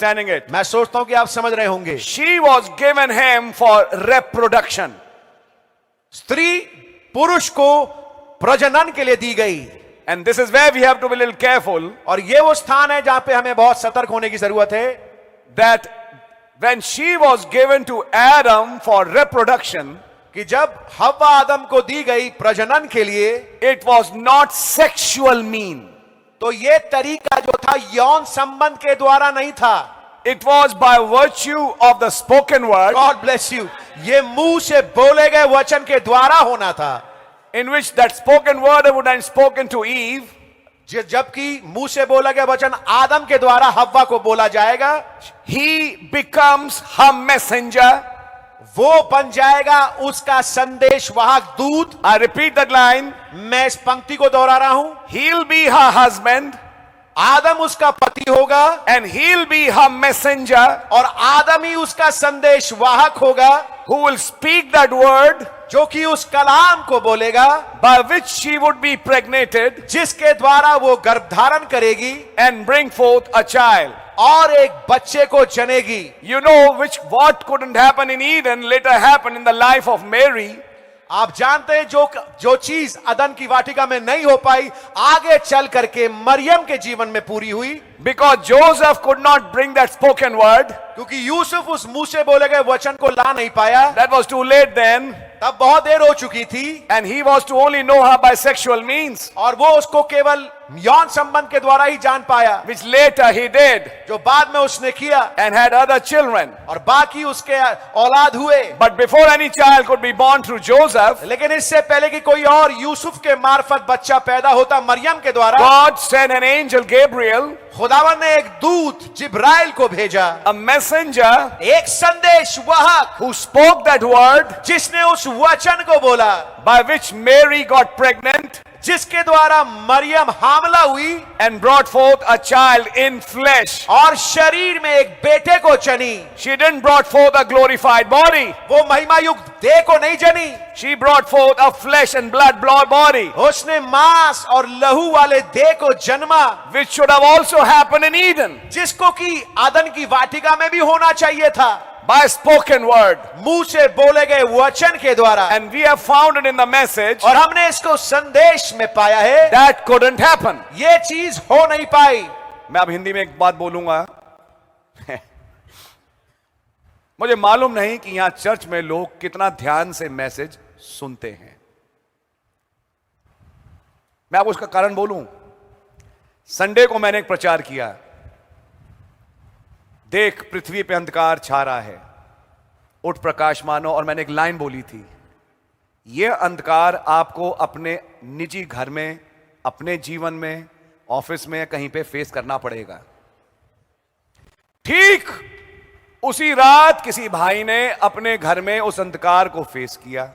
understanding it. मैं सोचता हूं कि आप समझ रहे होंगे। She was given him for reproduction. स्त्री पुरुष को प्रजनन के लिए दी गई। And this is where we have to be a little careful. और ये वो स्थान है जहां पे हमें बहुत सतर्क होने की जरूरत है। That when she was given to Adam for reproduction, कि जब हव्वा आदम को दी गई प्रजनन के लिए, it was not sexual mean. तो ये तरीका जो था यौन संबंध के द्वारा नहीं था। It was by virtue of the spoken word. God bless you. ये मुंह से बोले गए वचन के द्वारा होना था। In which that spoken word would have spoken to Eve. जबकि मुंह से बोला गया वचन आदम के द्वारा हव्वा को बोला जाएगा। He becomes her messenger. वो बन जाएगा उसका संदेशवाहक दूत। I repeat that line. मैं इस पंक्ति को दोहरा रहा हूं। He'll be her husband. आदम उसका पति होगा। And he'll be her messenger. और आदम ही उसका संदेशवाहक होगा। Who will speak that word. जो कि उस कलाम को बोलेगा। By which she would be pregnated. जिसके द्वारा वो गर्भधारण करेगी। And bring forth a child. और एक बच्चे को जनेगी। You know what couldn't happen in Eden later happened in the life of Mary. आप जानते हैं जो चीज अदन की वाटिका में नहीं हो पाई, आगे चल करके मरियम के जीवन में पूरी हुई। Because Joseph could not bring that spoken word. क्योंकि यूसुफ उस मुंह से बोले गए वचन को ला नहीं पाया। That was too late then. तब बहुत देर हो चुकी थी। And he was to only know her by sexual means. और वो उसको केवल यौन संबंध के द्वारा ही जान पाया। Which later he did. जो बाद में उसने किया। And had other children. और बाकी उसके औलाद हुए। But before any child could be born through Joseph. लेकिन इससे पहले कि कोई और यूसुफ के मार्फत बच्चा पैदा होता मरियम के द्वारा। God sent an angel Gabriel. खुदावन ने एक दूत जिब्राइल को भेजा। A messenger. एक संदेशवाहक। Who spoke that word. जिसने उस वचन को बोला। By which Mary got pregnant. जिसके द्वारा मरियम हामला हुई। And brought forth a child in flesh. और शरीर में एक बेटे को जनी। She didn't brought forth a glorified body. वो महिमा युक्त देह को नहीं जनी। She brought forth a flesh and blood body. उसने मांस और लहू वाले देह को जन्मा। Which should have also happened in Eden. जिसको कि आदन की वाटिका में भी होना चाहिए था। By spoken word. मुंह से बोले गए वचन के द्वारा। And we have found it in the message. और हमने इसको संदेश में पाया है। That couldn't happen. ये चीज हो नहीं पाई। मैं अब हिंदी में एक बात बोलूंगा। मुझे मालूम नहीं कि यहां चर्च में लोग कितना ध्यान से मैसेज सुनते हैं। मैं आपको उसका कारण बोलूं। संडे को मैंने एक प्रचार किया। देख पृथ्वी पे अंधकार छा रहा है, उठ प्रकाश मानो। और मैंने एक लाइन बोली थी, यह अंधकार आपको अपने निजी घर में, अपने जीवन में, ऑफिस में, कहीं पे फेस करना पड़ेगा। ठीक उसी रात किसी भाई ने अपने घर में उस अंधकार को फेस किया।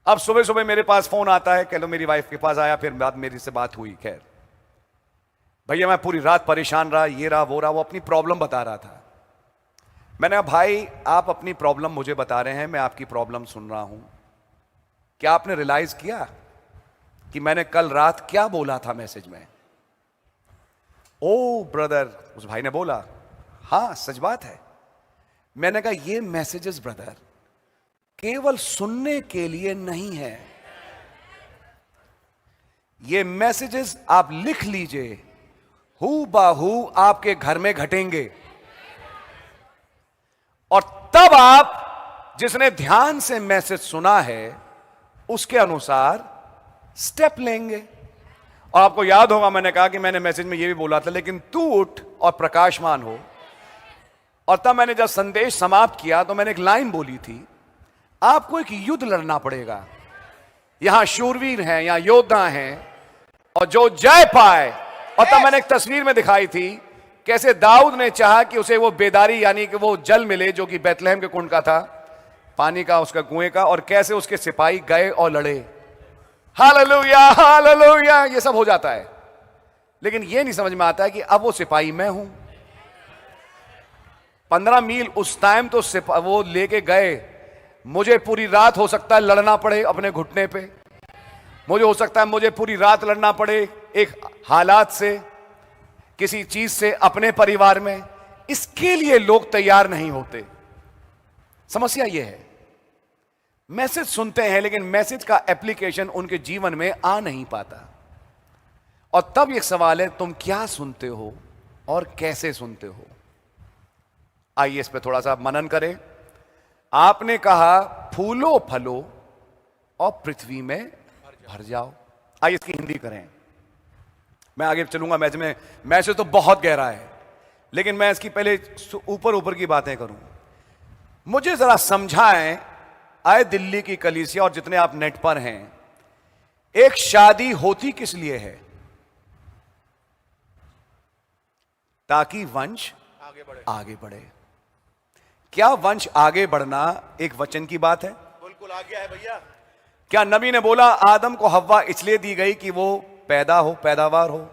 अब सुबह सुबह मेरे पास फोन आता है, कह लो मेरी वाइफ के पास आया, फिर बाद मेरी से बात हुई। खैर भैया मैं पूरी रात परेशान रहा, ये रहा वो रहा, वो अपनी प्रॉब्लम बता रहा था। मैंने कहा भाई आप अपनी प्रॉब्लम मुझे बता रहे हैं, मैं आपकी प्रॉब्लम सुन रहा हूं। क्या आपने रियलाइज किया कि मैंने कल रात क्या बोला था मैसेज में? ओ ब्रदर, उस भाई ने बोला हाँ सच बात है। मैंने कहा ये मैसेजेस ब्रदर केवल सुनने के लिए नहीं है, ये मैसेजेस आप लिख लीजिए, हू बाहू आपके घर में घटेंगे। और तब आप जिसने ध्यान से मैसेज सुना है उसके अनुसार स्टेप लेंगे। और आपको याद होगा मैंने कहा कि मैंने मैसेज में यह भी बोला था, लेकिन तू उठ और प्रकाशमान हो। और तब मैंने जब संदेश समाप्त किया तो मैंने एक लाइन बोली थी, आपको एक युद्ध लड़ना पड़ेगा। यहां शूरवीर हैं, यहां योद्धा हैं, और जो जय पाए। और तब मैंने एक तस्वीर में दिखाई थी कैसे दाऊद ने चाहा कि उसे वो बेदारी यानी कि वो जल मिले जो कि बैतलहम के कुंड का था, पानी का, उसका कुएं का, और कैसे उसके सिपाही गए और लड़े। हालेलुया हालेलुया, ये सब हो जाता है। लेकिन ये नहीं समझ में आता है कि अब वो सिपाही मैं हूं। 15 मील उस टाइम तो वो लेके गए। मुझे पूरी रात हो सकता है लड़ना पड़े अपने घुटने पे, मुझे हो सकता है मुझे पूरी रात लड़ना पड़े एक हालात से, किसी चीज से अपने परिवार में, इसके लिए लोग तैयार नहीं होते। समस्या यह है, मैसेज सुनते हैं लेकिन मैसेज का एप्लीकेशन उनके जीवन में आ नहीं पाता। और तब एक सवाल है, तुम क्या सुनते हो और कैसे सुनते हो? आइए इस पे थोड़ा सा मनन करें। आपने कहा फूलो फलो और पृथ्वी में भर जाओ। आइए इसकी हिंदी करें। मैं आगे चलूंगा मैसेज तो बहुत गहरा है, लेकिन मैं इसकी पहले ऊपर ऊपर की बातें करूं। मुझे जरा समझाएं, आए दिल्ली की कलीसिया और जितने आप नेट पर हैं, एक शादी होती किस लिए है? ताकि वंश आगे बढ़े। क्या वंश आगे बढ़ना एक वचन की बात है? बिल्कुल आगे है भैया। क्या नबी ने बोला आदम को हव्वा इसलिए दी गई कि वो पैदा हो, पैदावार हो?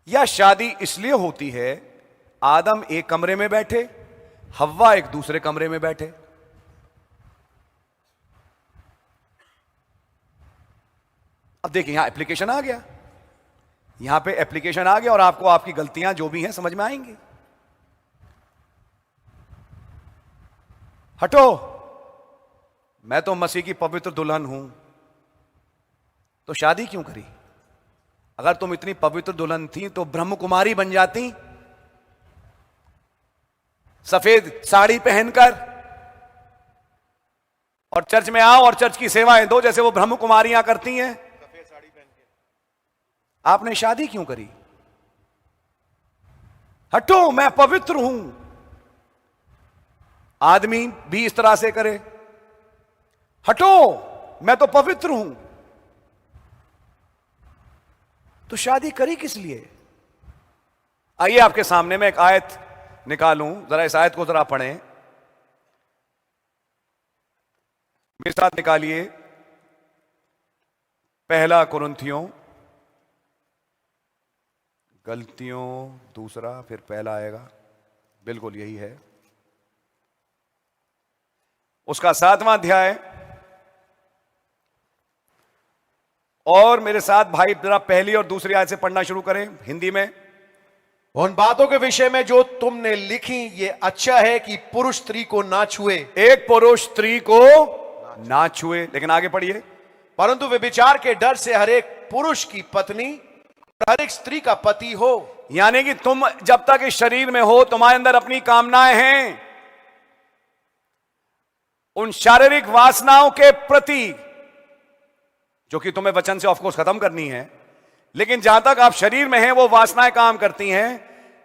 या शादी इसलिए होती है आदम एक कमरे में बैठे, हव्वा एक दूसरे कमरे में बैठे? अब देखिए यहां एप्लीकेशन आ गया, यहां पे एप्लीकेशन आ गया और आपको आपकी गलतियां जो भी हैं समझ में आएंगी। हटो, मैं तो मसीह की पवित्र दुल्हन हूं, तो शादी क्यों करी? अगर तुम इतनी पवित्र दुल्हन थी तो ब्रह्म कुमारी बन जाती, सफेद साड़ी पहनकर, और चर्च में आओ और चर्च की सेवाएं दो जैसे वो ब्रह्म कुमारियां करती हैं। सफेद साड़ी पहन के आपने शादी क्यों करी? हटो, मैं पवित्र हूं। आदमी भी इस तरह से करे, हटो मैं तो पवित्र हूं। तो शादी करी किस लिए? आइए आपके सामने मैं एक आयत निकालूं, जरा इस आयत को जरा पढ़ें मेरे साथ। निकालिए पहला कुरिन्थियों, गलतियों दूसरा फिर पहला आएगा, बिल्कुल यही है, उसका 7वां अध्याय। और मेरे साथ भाई जरा पहली और दूसरी आयत से पढ़ना शुरू करें हिंदी में। उन बातों के विषय में जो तुमने लिखी, ये अच्छा है कि पुरुष स्त्री को ना छुए। एक पुरुष स्त्री को ना छुए, लेकिन आगे पढ़िए। परंतु व्यभिचार के डर से हर एक पुरुष की पत्नी और हर एक स्त्री का पति हो। यानी कि तुम जब तक इस शरीर में हो, तुम्हारे अंदर अपनी कामनाएं हैं, उन शारीरिक वासनाओं के प्रति जो कि तुम्हें वचन से ऑफकोर्स खत्म करनी है, लेकिन जहां तक आप शरीर में हैं वो वासनाएं काम करती हैं,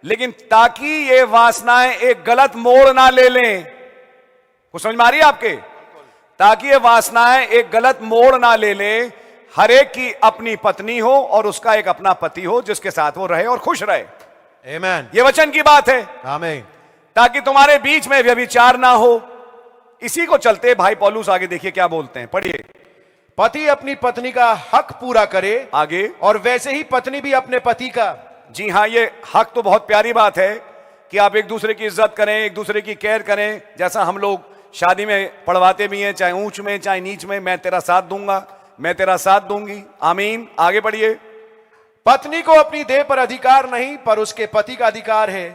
लेकिन ताकि ये वासनाएं एक गलत मोड़ ना ले लें। कुछ समझ में आ रही है आपके? ताकि ये वासनाएं एक गलत मोड़ ना ले लें, हर एक की अपनी पत्नी हो और उसका एक अपना पति हो जिसके साथ वो रहे और खुश रहे। आमीन। ये वचन की बात है। आमीन। ताकि तुम्हारे बीच में व्यभिचार ना हो। इसी को चलते भाई पौलुस आगे देखिए क्या बोलते हैं, पढ़िए। पति अपनी पत्नी का हक पूरा करे, आगे, और वैसे ही पत्नी भी अपने पति का। जी हां, ये हक तो बहुत प्यारी बात है कि आप एक दूसरे की इज्जत करें, एक दूसरे की केयर करें, जैसा हम लोग शादी में पढ़वाते भी हैं, चाहे ऊंच में चाहे नीच में, मैं तेरा साथ दूंगा, मैं तेरा साथ दूंगी। आमीन। आगे बढ़िए। पत्नी को अपनी देह पर अधिकार नहीं, पर उसके पति का अधिकार है।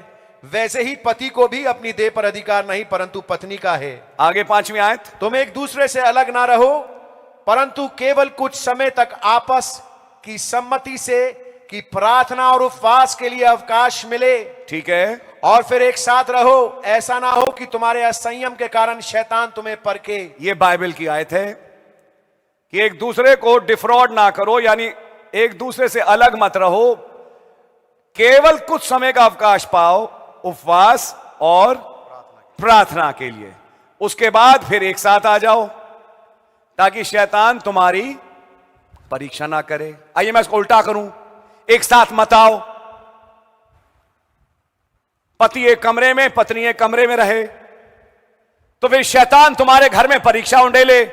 वैसे ही पति को भी अपनी देह पर अधिकार नहीं, परंतु पत्नी का है। आगे 5वीं आयत। तुम एक दूसरे से अलग ना रहो, परंतु केवल कुछ समय तक आपस की सम्मति से कि प्रार्थना और उपवास के लिए अवकाश मिले। ठीक है। और फिर एक साथ रहो, ऐसा ना हो कि तुम्हारे असंयम के कारण शैतान तुम्हें परखे। ये बाइबल की आयत है कि एक दूसरे को डिफ्रॉड ना करो, यानी एक दूसरे से अलग मत रहो, केवल कुछ समय का अवकाश पाओ उपवास और प्रार्थना के लिए, उसके बाद फिर एक साथ आ जाओ ताकि शैतान तुम्हारी परीक्षा ना करे। आइए मैं इसको उल्टा करूं, एक साथ मत आओ। पति एक कमरे में, पत्नी एक कमरे में रहे तो फिर शैतान तुम्हारे घर में परीक्षा उंडेले,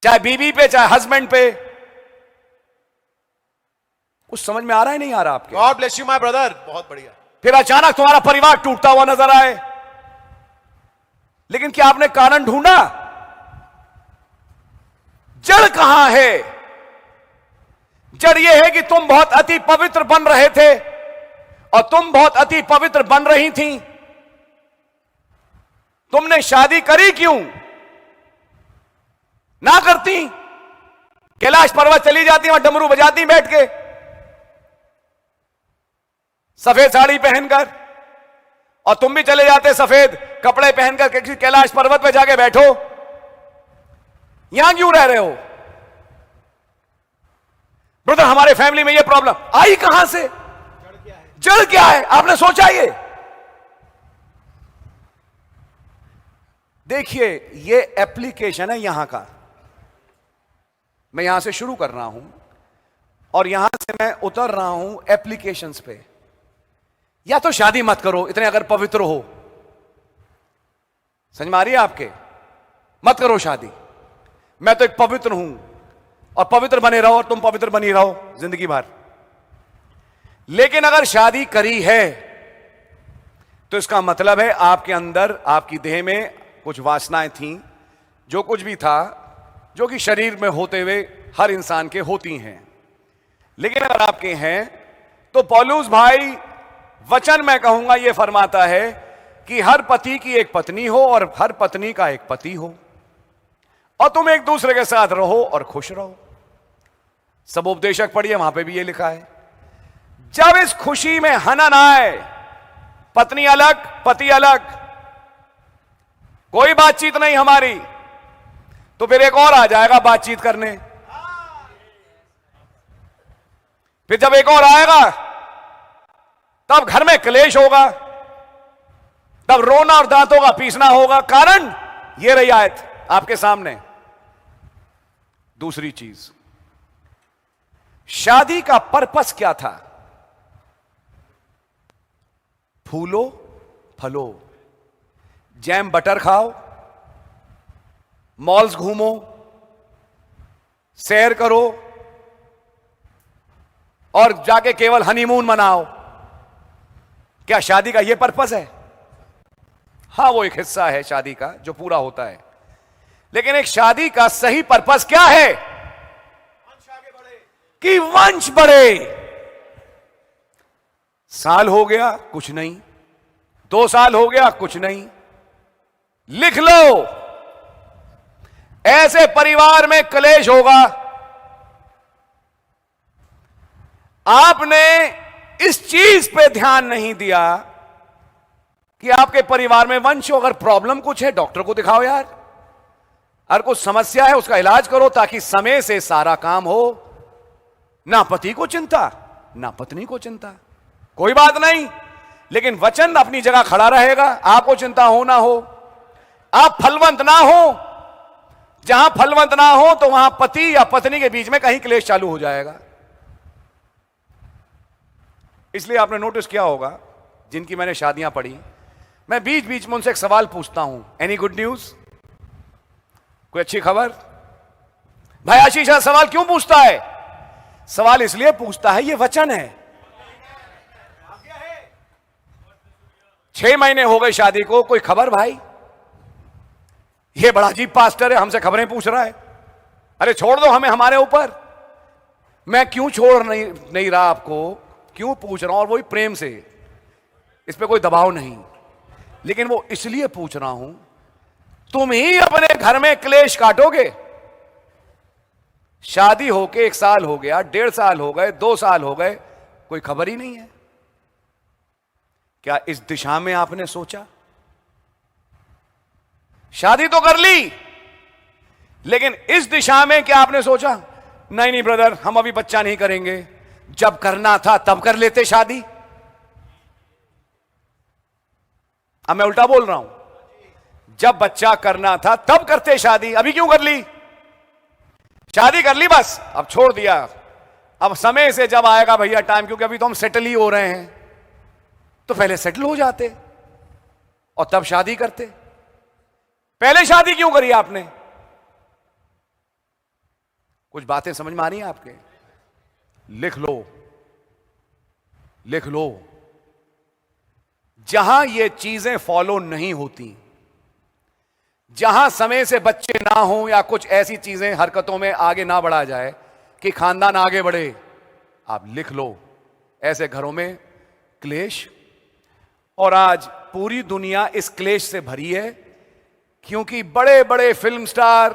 चाहे बीवी पे चाहे हस्बैंड पे। कुछ समझ में आ रहा है नहीं आ रहा आपके? God bless you my brother. बहुत बढ़िया। फिर अचानक तुम्हारा परिवार टूटता हुआ नजर आए, लेकिन क्या आपने कारण ढूंढा? जड़ कहां है? जड़ यह है कि तुम बहुत अति पवित्र बन रहे थे और तुम बहुत अति पवित्र बन रही थी। तुमने शादी करी क्यों? ना करती, कैलाश पर्वत चली जाती, वहां डमरू बजाती बैठ के सफेद साड़ी पहनकर, और तुम भी चले जाते सफेद कपड़े पहनकर किसी कैलाश पर्वत पे जाके बैठो। यहां क्यों रह रहे हो? ब्रदर, हमारे फैमिली में ये प्रॉब्लम आई कहां से? जड़ क्या है? आपने सोचा ये? देखिए, ये एप्लीकेशन है यहां का। मैं यहां से शुरू कर रहा हूं और यहां से मैं उतर रहा हूं एप्लीकेशंस पे। या तो शादी मत करो इतने अगर पवित्र हो, समझ में आ रही है आपके? मत करो शादी। मैं तो एक पवित्र हूं और पवित्र बने रहो और तुम पवित्र बनी रहो जिंदगी भर। लेकिन अगर शादी करी है तो इसका मतलब है आपके अंदर, आपकी देह में कुछ वासनाएं थीं, जो कुछ भी था, जो कि शरीर में होते हुए हर इंसान के होती हैं। लेकिन अगर आपके हैं तो पौलुस भाई वचन मैं कहूंगा यह फरमाता है कि हर पति की एक पत्नी हो और हर पत्नी का एक पति हो, और तुम एक दूसरे के साथ रहो और खुश रहो। सब उपदेशक पढ़िए, वहां पे भी ये लिखा है। जब इस खुशी में हनन आए, पत्नी अलग पति अलग, कोई बातचीत नहीं हमारी, तो फिर एक और आ जाएगा बातचीत करने। फिर जब एक और आएगा तब घर में क्लेश होगा, तब रोना और दांतों का पीसना होगा। कारण ये रही आयत आपके सामने। दूसरी चीज, शादी का पर्पस क्या था? फूलो फलो, जैम बटर खाओ, मॉल्स घूमो, सैर करो और जाके केवल हनीमून मनाओ। क्या शादी का यह पर्पस है? हां, वो एक हिस्सा है शादी का जो पूरा होता है, लेकिन एक शादी का सही पर्पस क्या है? कि वंश बढ़े। साल हो गया कुछ नहीं, 2 साल हो गया कुछ नहीं, लिख लो, ऐसे परिवार में क्लेश होगा। आपने इस चीज पे ध्यान नहीं दिया कि आपके परिवार में वंश हो। अगर प्रॉब्लम कुछ है, डॉक्टर को दिखाओ यार। अगर कुछ समस्या है, उसका इलाज करो, ताकि समय से सारा काम हो। ना पति को चिंता, ना पत्नी को चिंता, कोई बात नहीं, लेकिन वचन अपनी जगह खड़ा रहेगा। आपको चिंता हो ना हो, आप फलवंत ना हो। जहां फलवंत ना हो तो वहां पति या पत्नी के बीच में कहीं क्लेश चालू हो जाएगा। इसलिए आपने नोटिस किया होगा, जिनकी मैंने शादियां पढ़ी, मैं बीच बीच में उनसे एक सवाल पूछता हूं, एनी गुड न्यूज? कोई अच्छी खबर? भाई आशीष सवाल क्यों पूछता है? सवाल इसलिए पूछता है, ये वचन है। 6 महीने हो गए शादी को, कोई खबर भाई? ये बड़ा अजीब पास्टर है, हमसे खबरें पूछ रहा है। अरे छोड़ दो हमें, हमारे ऊपर। मैं क्यों छोड़ नहीं रहा आपको, क्यों पूछ रहा हूं, और वही प्रेम से, इस पे कोई दबाव नहीं, लेकिन वो इसलिए पूछ रहा हूं, तुम ही अपने घर में क्लेश काटोगे। शादी होके 1 साल हो गया, 1.5 साल हो गए, 2 साल हो गए, कोई खबर ही नहीं है। क्या इस दिशा में आपने सोचा? शादी तो कर ली, लेकिन इस दिशा में क्या आपने सोचा? नहीं नहीं ब्रदर, हम अभी बच्चा नहीं करेंगे, जब करना था तब कर लेते शादी। अब मैं उल्टा बोल रहा हूं, जब बच्चा करना था तब करते शादी, अभी क्यों कर ली? शादी कर ली बस, अब छोड़ दिया। अब समय से जब आएगा भैया टाइम, क्योंकि अभी तो हम सेटल ही हो रहे हैं, तो पहले सेटल हो जाते और तब शादी करते। पहले शादी क्यों करी आपने? कुछ बातें समझ में आ रही हैं आपके? लिख लो, लिख लो। जहां ये चीजें फॉलो नहीं होती, जहां समय से बच्चे ना हो या कुछ ऐसी चीजें हरकतों में आगे ना बढ़ा जाए कि खानदान आगे बढ़े, आप लिख लो, ऐसे घरों में क्लेश। और आज पूरी दुनिया इस क्लेश से भरी है, क्योंकि बड़े बड़े फिल्म स्टार,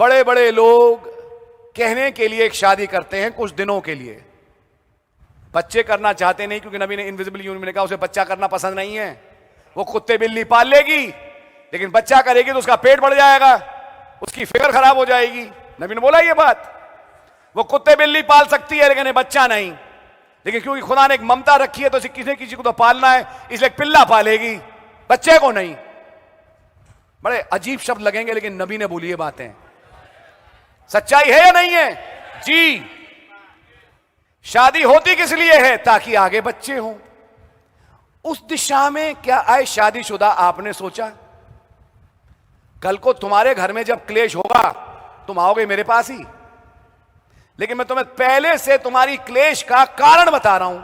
बड़े बड़े लोग कहने के लिए एक शादी करते हैं कुछ दिनों के लिए, बच्चे करना चाहते नहीं, क्योंकि नबी ने इनविजिबल यूनियन ने कहा उसे बच्चा करना पसंद नहीं है। वो कुत्ते बिल्ली पाल लेगी, लेकिन बच्चा करेगी तो उसका पेट बढ़ जाएगा, उसकी फिगर खराब हो जाएगी। नबी ने बोला ये बात, वो कुत्ते बिल्ली पाल सकती है लेकिन बच्चा नहीं। लेकिन क्योंकि खुदा ने एक ममता रखी है तो किसी को तो पालना है, इसलिए पिल्ला पालेगी, बच्चे को नहीं। बड़े अजीब शब्द लगेंगे, लेकिन नबी ने बोली ये बातें। सच्चाई है या नहीं है जी? शादी होती किस लिए है? ताकि आगे बच्चे हों। उस दिशा में क्या आए शादीशुदा आपने सोचा? कल को तुम्हारे घर में जब क्लेश होगा तुम आओगे मेरे पास ही, लेकिन मैं तुम्हें पहले से तुम्हारी क्लेश का कारण बता रहा हूं।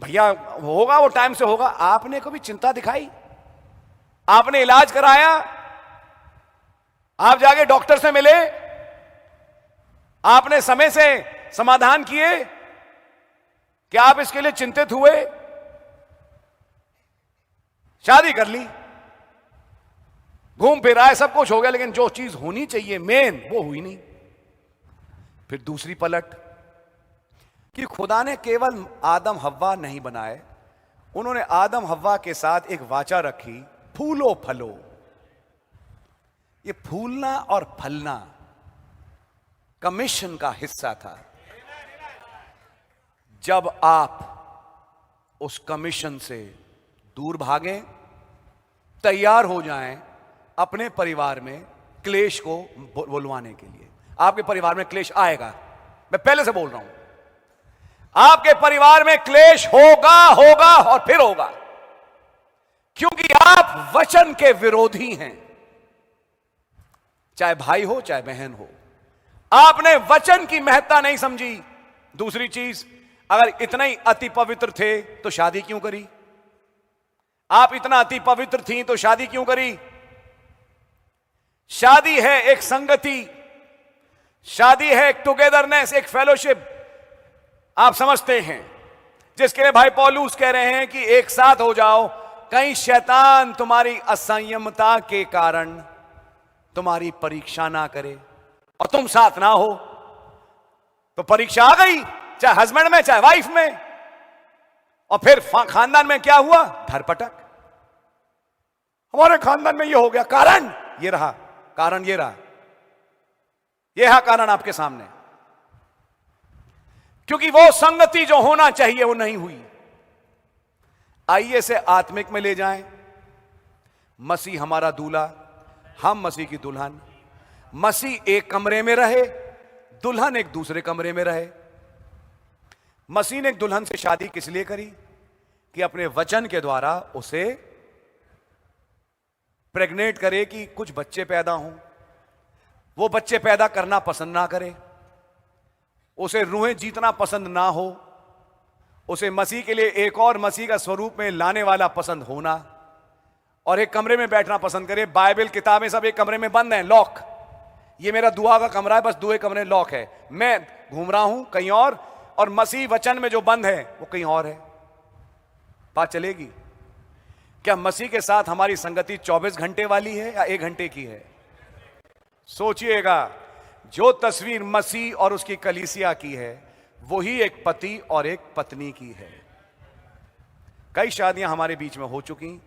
भैया होगा, वो टाइम से होगा। आपने कभी चिंता दिखाई? आपने इलाज कराया? आप जाके डॉक्टर से मिले? आपने समय से समाधान किए? क्या आप इसके लिए चिंतित हुए? शादी कर ली, घूम फिर आए, सब कुछ हो गया, लेकिन जो चीज होनी चाहिए मेन वो हुई नहीं। फिर दूसरी पलट कि खुदा ने केवल आदम हव्वा नहीं बनाए, उन्होंने आदम हव्वा के साथ एक वाचा रखी, फूलो फलो। ये फूलना और फलना कमीशन का हिस्सा था। जब आप उस कमीशन से दूर भागें, तैयार हो जाएं अपने परिवार में क्लेश को बुलवाने के लिए। आपके परिवार में क्लेश आएगा, मैं पहले से बोल रहा हूं। आपके परिवार में क्लेश होगा होगा और फिर होगा, क्योंकि आप वचन के विरोधी हैं। चाहे भाई हो चाहे बहन हो, आपने वचन की महत्ता नहीं समझी। दूसरी चीज, अगर इतना ही अति पवित्र थे तो शादी क्यों करी? आप इतना अति पवित्र थी तो शादी क्यों करी? शादी है एक संगति, शादी है एक टुगेदरनेस, एक फेलोशिप, आप समझते हैं, जिसके लिए भाई पौलुस कह रहे हैं कि एक साथ हो जाओ, कहीं शैतान तुम्हारी असंयमता के कारण तुम्हारी परीक्षा ना करे और तुम साथ ना हो। तो परीक्षा आ गई, चाहे हस्बैंड में चाहे वाइफ में, और फिर खानदान में क्या हुआ? धरपटक। हमारे खानदान में ये हो गया, कारण ये रहा, कारण ये रहा, ये है कारण आपके सामने, क्योंकि वो संगति जो होना चाहिए वो नहीं हुई। आइए इसे आत्मिक में ले जाएं। मसीह हमारा दूल्हा, हम मसीह की दुल्हन। मसीह एक कमरे में रहे, दुल्हन एक दूसरे कमरे में रहे। मसीह ने एक दुल्हन से शादी किस लिए करी? कि अपने वचन के द्वारा उसे प्रेग्नेट करे, कि कुछ बच्चे पैदा हों। वो बच्चे पैदा करना पसंद ना करे, उसे रूहें जीतना पसंद ना हो, उसे मसीह के लिए एक और मसीह का स्वरूप में लाने वाला पसंद होना, और एक कमरे में बैठना पसंद करे। बाइबल किताबें सब एक कमरे में बंद हैं, लॉक। ये मेरा दुआ का कमरा है, बस दुए कमरे लॉक है, मैं घूम रहा हूं कहीं और मसीह वचन में जो बंद है वो कहीं और है। बात चलेगी? क्या मसीह के साथ हमारी संगति 24 घंटे वाली है या 1 घंटे की है? सोचिएगा, जो तस्वीर मसीह और उसकी कलीसिया की है वही एक पति और एक पत्नी की है। कई शादियां हमारे बीच में हो चुकी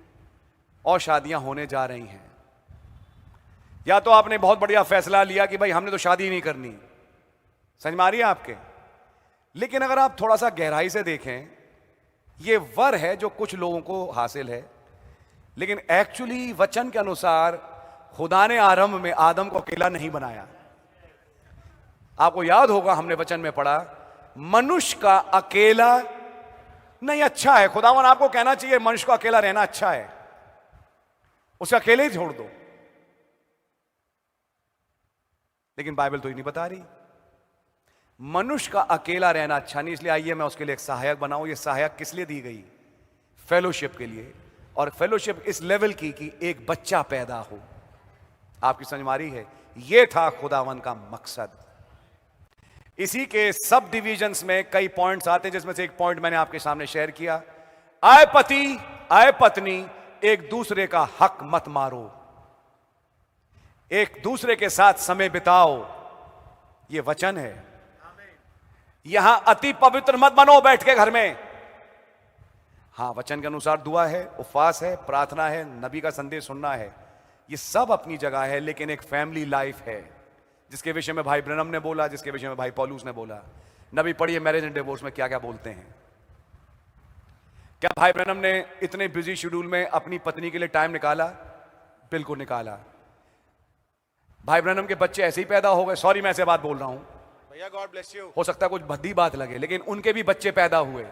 और शादियां होने जा रही हैं। या तो आपने बहुत बढ़िया फैसला लिया कि भाई हमने तो शादी नहीं करनी, समझ में आ रही है आपके, लेकिन अगर आप थोड़ा सा गहराई से देखें, ये वर है जो कुछ लोगों को हासिल है, लेकिन एक्चुअली वचन के अनुसार खुदा ने आरंभ में आदम को अकेला नहीं बनाया। आपको याद होगा हमने वचन में पढ़ा, मनुष्य का अकेला नहीं अच्छा है। खुदावन आपको कहना चाहिए मनुष्य को अकेला रहना अच्छा है, उसे अकेले ही छोड़ दो, लेकिन बाइबल तो ये नहीं बता रही। मनुष्य का अकेला रहना अच्छा नहीं, इसलिए आइए मैं उसके लिए एक सहायक बनाऊं। ये सहायक किस लिए दी गई? फेलोशिप के लिए, और फेलोशिप इस लेवल की कि एक बच्चा पैदा हो। आपकी समझ में आ रही है? यह था खुदावन का मकसद। इसी के सब डिविजन्स में कई पॉइंट्स आते हैं, जिसमें से एक पॉइंट मैंने आपके सामने शेयर किया। आए पति आए पत्नी एक दूसरे का हक मत मारो, एक दूसरे के साथ समय बिताओ, यह वचन है। यहां अति पवित्र मत बनो बैठ के घर में। हां, वचन के अनुसार दुआ है, उपवास है, प्रार्थना है, नबी का संदेश सुनना है, ये सब अपनी जगह है। लेकिन एक फैमिली लाइफ है जिसके विषय में भाई ब्रनम ने बोला, जिसके विषय में भाई पौलुस ने बोला। नबी पढ़िए मैरिज एंड डिवोर्स में क्या क्या बोलते हैं। क्या भाई ब्रनम ने इतने बिजी शेड्यूल में अपनी पत्नी के लिए टाइम निकाला? बिल्कुल निकाला। भाई ब्रनम के बच्चे ऐसे ही पैदा हो गए, सॉरी मैं ऐसे बात बोल रहा हूं भैया, गॉड ब्लेस यू। हो सकता है कुछ भद्दी बात लगे, लेकिन उनके भी बच्चे पैदा हुए,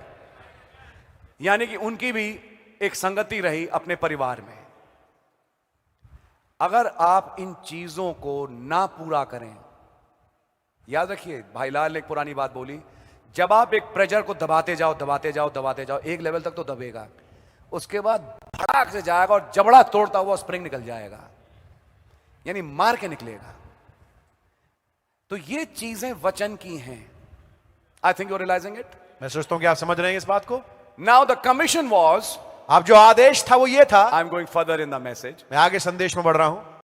यानी कि उनकी भी एक संगति रही अपने परिवार में। अगर आप इन चीजों को ना पूरा करें, याद रखिए भाई लाल ने एक पुरानी बात बोली, जब आप एक प्रेशर को दबाते जाओ दबाते जाओ दबाते जाओ, एक लेवल तक तो दबेगा, उसके बाद भड़ाक से जाएगा और जबड़ा तोड़ता हुआ स्प्रिंग निकल जाएगा, यानी मार के निकलेगा। तो ये चीजें वचन की हैं। I think you realising it. मैं सोचता हूं कि आप समझ रहे हैं इस बात को। नाउ द कमीशन वॉज, अब जो आदेश था वो ये था। I am going further in the message. मैं आगे संदेश में बढ़ रहा हूं।